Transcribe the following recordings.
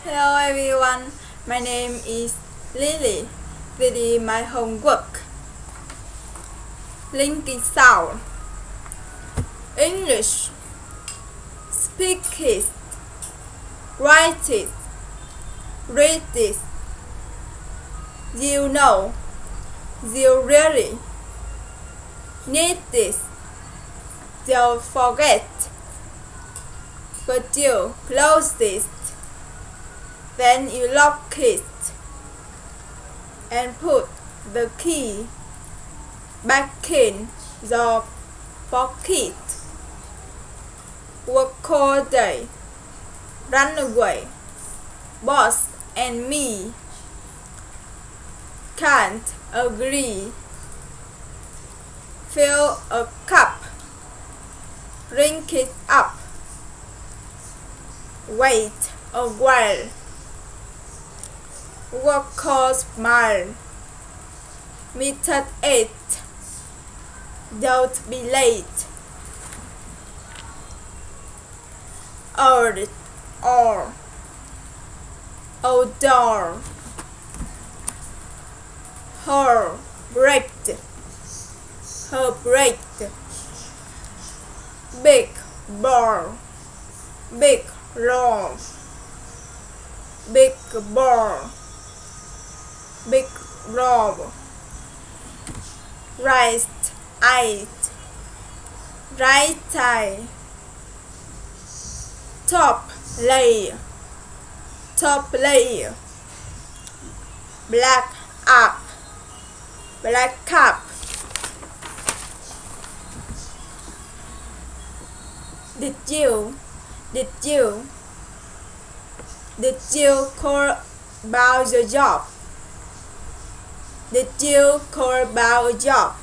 Hello everyone, my name is Lily. This is my homework. Linking sound. English. Speak it. Write it. Read it. You know. You really need this. Don't forget. But you close this. Then you lock it and put the key back in your pocket. Work all day, run away, boss and me can't agree. Fill a cup, drink it up, wait a while. Work cost mile. Meet at 8. Don't be late. Or outdoor. Her break. Big ball. Big roll. Big ball. Big rob. Right eye. Right eye. Top layer. Black up. Black cap. Did you call about your job? Did you call about a job?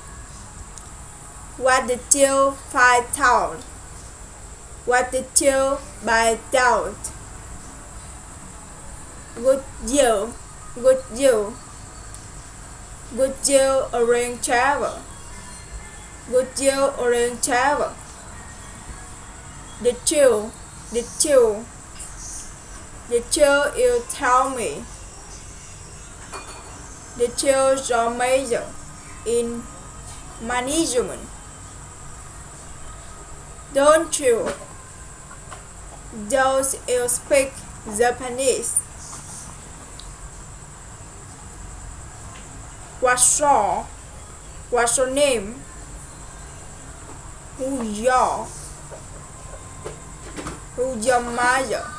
What did you find out? What did you find out? Would you arrange travel? Would you arrange travel? Did you tell me? Did you your major in management? Don't you speak Japanese? What's your name? Who's your mother?